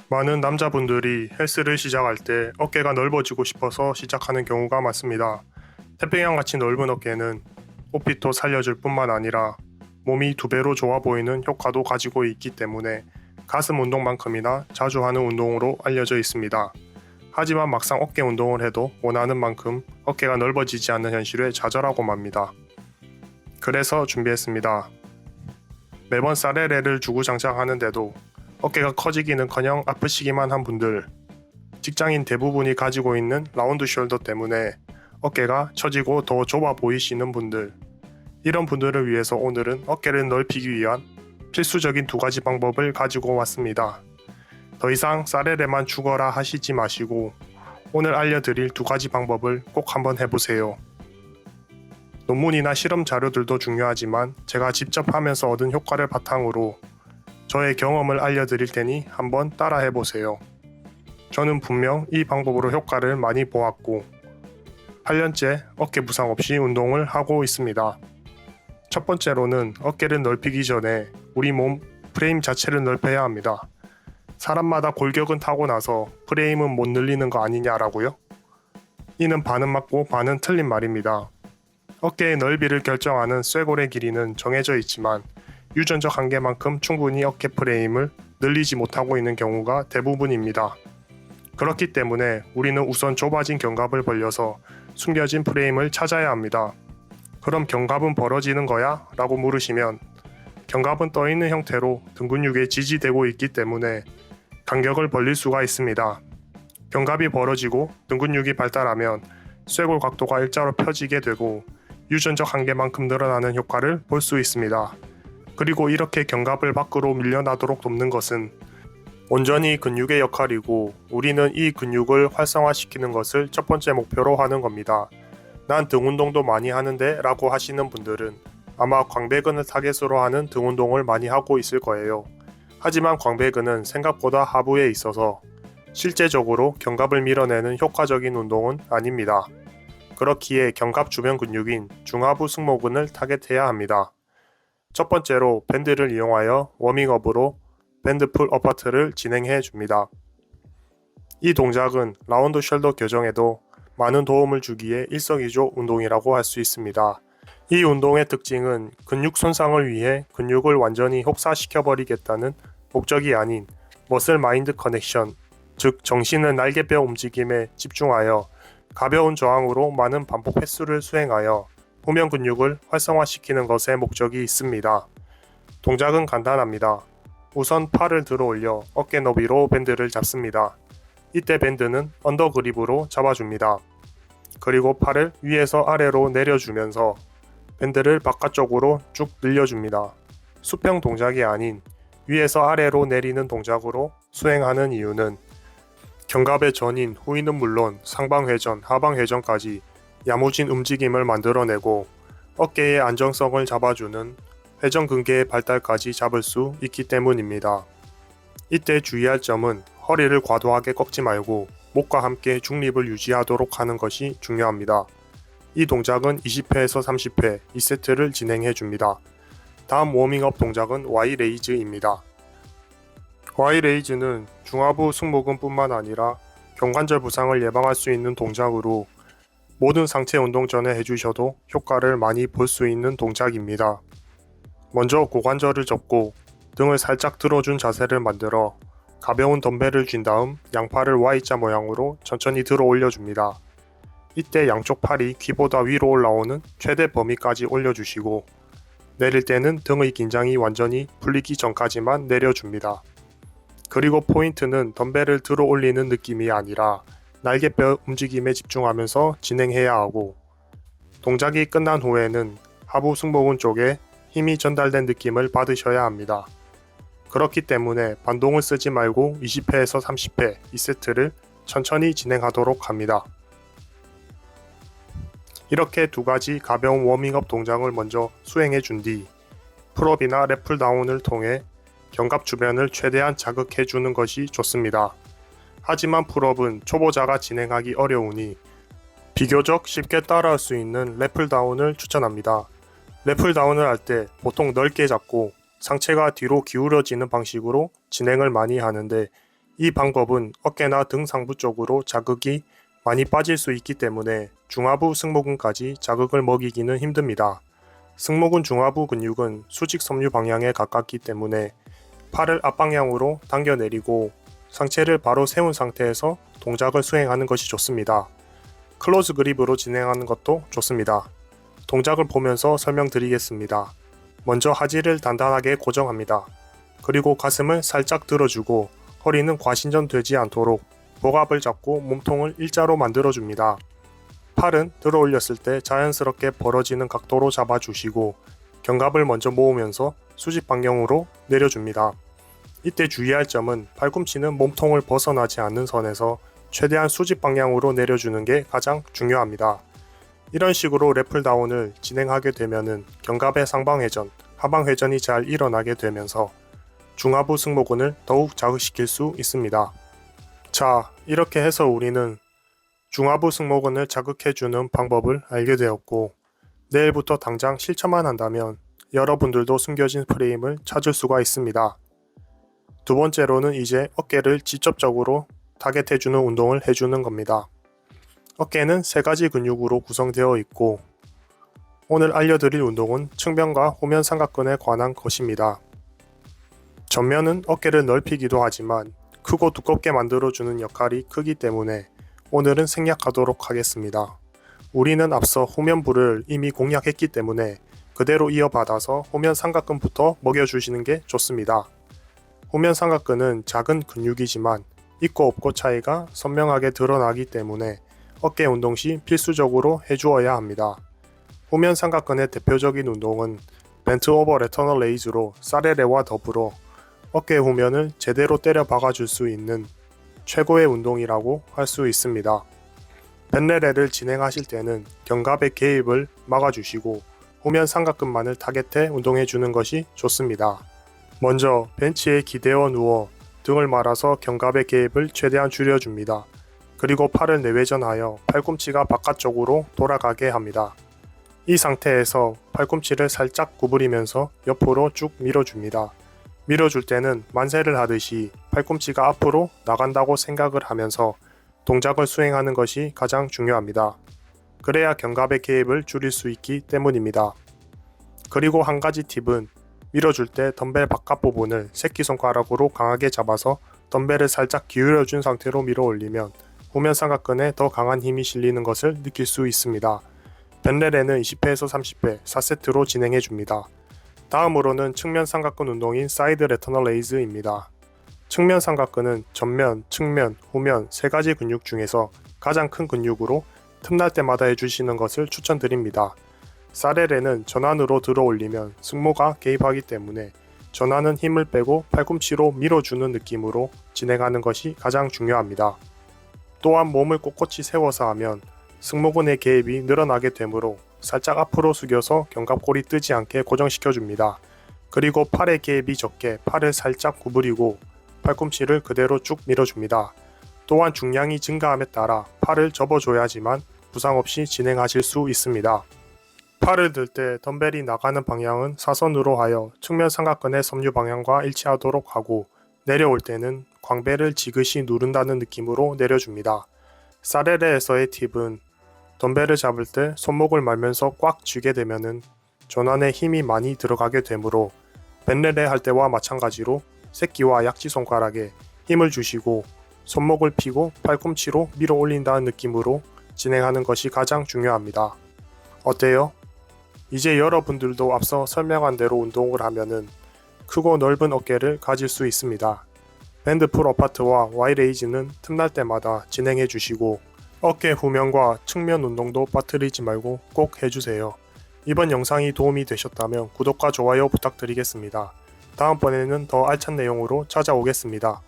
많은 남자분들이 헬스를 시작할 때 어깨가 넓어지고 싶어서 시작하는 경우가 많습니다. 태평양같이 넓은 어깨는 옷핏도 살려줄 뿐만 아니라 몸이 2배로 좋아 보이는 효과도 가지고 있기 때문에 가슴 운동만큼이나 자주 하는 운동으로 알려져 있습니다. 하지만 막상 어깨 운동을 해도 원하는 만큼 어깨가 넓어지지 않는 현실에 좌절하고 맙니다. 그래서 준비했습니다. 매번 사레레를 주구장창하는데도 어깨가 커지기는커녕 아프시기만 한 분들, 직장인 대부분이 가지고 있는 라운드 숄더 때문에 어깨가 처지고 더 좁아 보이시는 분들, 이런 분들을 위해서 오늘은 어깨를 넓히기 위한 필수적인 2가지 방법을 가지고 왔습니다. 더 이상 사레레만 죽어라 하시지 마시고 오늘 알려드릴 2가지 방법을 꼭 한번 해보세요. 논문이나 실험 자료들도 중요하지만 제가 직접 하면서 얻은 효과를 바탕으로 저의 경험을 알려드릴 테니 한번 따라해보세요. 저는 분명 이 방법으로 효과를 많이 보았고 8년째 어깨 부상 없이 운동을 하고 있습니다. 첫 번째로는 어깨를 넓히기 전에 우리 몸 프레임 자체를 넓혀야 합니다. 사람마다 골격은 타고나서 프레임은 못 늘리는 거 아니냐라고요? 이는 반은 맞고 반은 틀린 말입니다. 어깨의 넓이를 결정하는 쇄골의 길이는 정해져 있지만 유전적 한계만큼 충분히 어깨 프레임을 늘리지 못하고 있는 경우가 대부분입니다. 그렇기 때문에 우리는 우선 좁아진 견갑을 벌려서 숨겨진 프레임을 찾아야 합니다. 그럼 견갑은 벌어지는 거야? 라고 물으시면 견갑은 떠있는 형태로 등 근육에 지지되고 있기 때문에 간격을 벌릴 수가 있습니다. 견갑이 벌어지고 등 근육이 발달하면 쇄골 각도가 일자로 펴지게 되고 유전적 한계만큼 늘어나는 효과를 볼 수 있습니다. 그리고 이렇게 견갑을 밖으로 밀려나도록 돕는 것은 온전히 근육의 역할이고 우리는 이 근육을 활성화시키는 것을 첫 번째 목표로 하는 겁니다. 난 등 운동도 많이 하는데 라고 하시는 분들은 아마 광배근을 타겟으로 하는 등 운동을 많이 하고 있을 거예요. 하지만 광배근은 생각보다 하부에 있어서 실제적으로 견갑을 밀어내는 효과적인 운동은 아닙니다. 그렇기에 견갑 주변 근육인 중하부 승모근을 타겟해야 합니다. 첫 번째로 밴드를 이용하여 워밍업으로 밴드 풀 어퍼트를 진행해 줍니다. 이 동작은 라운드 숄더 교정에도 많은 도움을 주기에 일석이조 운동이라고 할 수 있습니다. 이 운동의 특징은 근육 손상을 위해 근육을 완전히 혹사시켜버리겠다는 목적이 아닌 머슬 마인드 커넥션, 즉 정신은 날개뼈 움직임에 집중하여 가벼운 저항으로 많은 반복 횟수를 수행하여 후면 근육을 활성화시키는 것에 목적이 있습니다. 동작은 간단합니다. 우선 팔을 들어 올려 어깨 너비로 밴드를 잡습니다. 이때 밴드는 언더 그립으로 잡아줍니다. 그리고 팔을 위에서 아래로 내려주면서 밴드를 바깥쪽으로 쭉 늘려줍니다. 수평 동작이 아닌 위에서 아래로 내리는 동작으로 수행하는 이유는 견갑의 전인 후인은 물론 상방회전, 하방회전까지 야무진 움직임을 만들어내고 어깨의 안정성을 잡아주는 회전근개의 발달까지 잡을 수 있기 때문입니다. 이때 주의할 점은 허리를 과도하게 꺾지 말고 목과 함께 중립을 유지하도록 하는 것이 중요합니다. 이 동작은 20회에서 30회 2세트를 진행해 줍니다. 다음 워밍업 동작은 Y레이즈입니다. Y레이즈는 중하부 승모근 뿐만 아니라 경관절 부상을 예방할 수 있는 동작으로 모든 상체 운동 전에 해주셔도 효과를 많이 볼 수 있는 동작입니다. 먼저 고관절을 접고 등을 살짝 들어준 자세를 만들어 가벼운 덤벨을 쥔 다음 양팔을 Y자 모양으로 천천히 들어 올려줍니다. 이때 양쪽 팔이 귀보다 위로 올라오는 최대 범위까지 올려주시고 내릴 때는 등의 긴장이 완전히 풀리기 전까지만 내려줍니다. 그리고 포인트는 덤벨을 들어 올리는 느낌이 아니라 날개뼈 움직임에 집중하면서 진행해야 하고 동작이 끝난 후에는 하부 승모근 쪽에 힘이 전달된 느낌을 받으셔야 합니다. 그렇기 때문에 반동을 쓰지 말고 20회에서 30회 2세트를 천천히 진행하도록 합니다. 이렇게 2가지 가벼운 워밍업 동작을 먼저 수행해 준 뒤 풀업이나 랩풀다운을 통해 견갑 주변을 최대한 자극해 주는 것이 좋습니다. 하지만 풀업은 초보자가 진행하기 어려우니 비교적 쉽게 따라할 수 있는 랩풀다운을 추천합니다. 랩풀다운을 할 때 보통 넓게 잡고 상체가 뒤로 기울어지는 방식으로 진행을 많이 하는데 이 방법은 어깨나 등 상부 쪽으로 자극이 많이 빠질 수 있기 때문에 중하부 승모근까지 자극을 먹이기는 힘듭니다. 승모근 중하부 근육은 수직 섬유 방향에 가깝기 때문에 팔을 앞방향으로 당겨내리고 상체를 바로 세운 상태에서 동작을 수행하는 것이 좋습니다. 클로즈 그립으로 진행하는 것도 좋습니다. 동작을 보면서 설명드리겠습니다. 먼저 하지를 단단하게 고정합니다. 그리고 가슴을 살짝 들어주고 허리는 과신전되지 않도록 복압을 잡고 몸통을 일자로 만들어줍니다. 팔은 들어 올렸을 때 자연스럽게 벌어지는 각도로 잡아주시고 견갑을 먼저 모으면서 수직 방향으로 내려줍니다. 이때 주의할 점은 팔꿈치는 몸통을 벗어나지 않는 선에서 최대한 수직 방향으로 내려주는 게 가장 중요합니다. 이런 식으로 래플다운을 진행하게 되면은 견갑의 상방회전, 하방회전이 잘 일어나게 되면서 중하부 승모근을 더욱 자극시킬 수 있습니다. 자, 이렇게 해서 우리는 중하부 승모근을 자극해주는 방법을 알게 되었고, 내일부터 당장 실천만 한다면 여러분들도 숨겨진 프레임을 찾을 수가 있습니다. 두 번째로는 이제 어깨를 직접적으로 타겟해주는 운동을 해주는 겁니다. 어깨는 세 가지 근육으로 구성되어 있고, 오늘 알려드릴 운동은 측면과 후면 삼각근에 관한 것입니다. 전면은 어깨를 넓히기도 하지만 크고 두껍게 만들어주는 역할이 크기 때문에 오늘은 생략하도록 하겠습니다. 우리는 앞서 후면부를 이미 공략했기 때문에 그대로 이어받아서 후면 삼각근부터 먹여주시는 게 좋습니다. 후면 삼각근은 작은 근육이지만 있고 없고 차이가 선명하게 드러나기 때문에 어깨 운동 시 필수적으로 해주어야 합니다. 후면 삼각근의 대표적인 운동은 벤트 오버 레터널 레이즈로 사레레와 더불어 어깨 후면을 제대로 때려 박아줄 수 있는 최고의 운동이라고 할 수 있습니다. 벤레레를 진행하실 때는 견갑의 개입을 막아주시고 후면 삼각근만을 타겟해 운동해주는 것이 좋습니다. 먼저 벤치에 기대어 누워 등을 말아서 견갑의 개입을 최대한 줄여줍니다. 그리고 팔을 내외전하여 팔꿈치가 바깥쪽으로 돌아가게 합니다. 이 상태에서 팔꿈치를 살짝 구부리면서 옆으로 쭉 밀어줍니다. 밀어줄 때는 만세를 하듯이 팔꿈치가 앞으로 나간다고 생각을 하면서 동작을 수행하는 것이 가장 중요합니다. 그래야 견갑의 개입을 줄일 수 있기 때문입니다. 그리고 한 가지 팁은 밀어줄 때 덤벨 바깥 부분을 새끼손가락으로 강하게 잡아서 덤벨을 살짝 기울여준 상태로 밀어 올리면 후면 삼각근에 더 강한 힘이 실리는 것을 느낄 수 있습니다. 벤레레는 20회에서 30회 4세트로 진행해 줍니다. 다음으로는 측면 삼각근 운동인 사이드 레터널 레이즈입니다. 측면 삼각근은 전면, 측면, 후면 세 가지 근육 중에서 가장 큰 근육으로 틈날 때마다 해주시는 것을 추천드립니다. 사레레는 전완으로 들어 올리면 승모가 개입하기 때문에 전완은 힘을 빼고 팔꿈치로 밀어주는 느낌으로 진행하는 것이 가장 중요합니다. 또한 몸을 꼿꼿이 세워서 하면 승모근의 개입이 늘어나게 되므로 살짝 앞으로 숙여서 견갑골이 뜨지 않게 고정시켜줍니다. 그리고 팔의 개입이 적게 팔을 살짝 구부리고 팔꿈치를 그대로 쭉 밀어줍니다. 또한 중량이 증가함에 따라 팔을 접어줘야지만 부상 없이 진행하실 수 있습니다. 팔을 들 때 덤벨이 나가는 방향은 사선으로 하여 측면 삼각근의 섬유 방향과 일치하도록 하고 내려올 때는 광배를 지그시 누른다는 느낌으로 내려줍니다. 사레레에서의 팁은 덤벨을 잡을 때 손목을 말면서 꽉 쥐게 되면은 전완에 힘이 많이 들어가게 되므로 벤레레 할 때와 마찬가지로 새끼와 약지손가락에 힘을 주시고 손목을 펴고 팔꿈치로 밀어 올린다는 느낌으로 진행하는 것이 가장 중요합니다. 어때요? 이제 여러분들도 앞서 설명한 대로 운동을 하면은 크고 넓은 어깨를 가질 수 있습니다. 밴드 풀 어파트와 와이레이즈는 틈날 때마다 진행해 주시고 어깨 후면과 측면 운동도 빠뜨리지 말고 꼭 해주세요. 이번 영상이 도움이 되셨다면 구독과 좋아요 부탁드리겠습니다. 다음번에는 더 알찬 내용으로 찾아오겠습니다.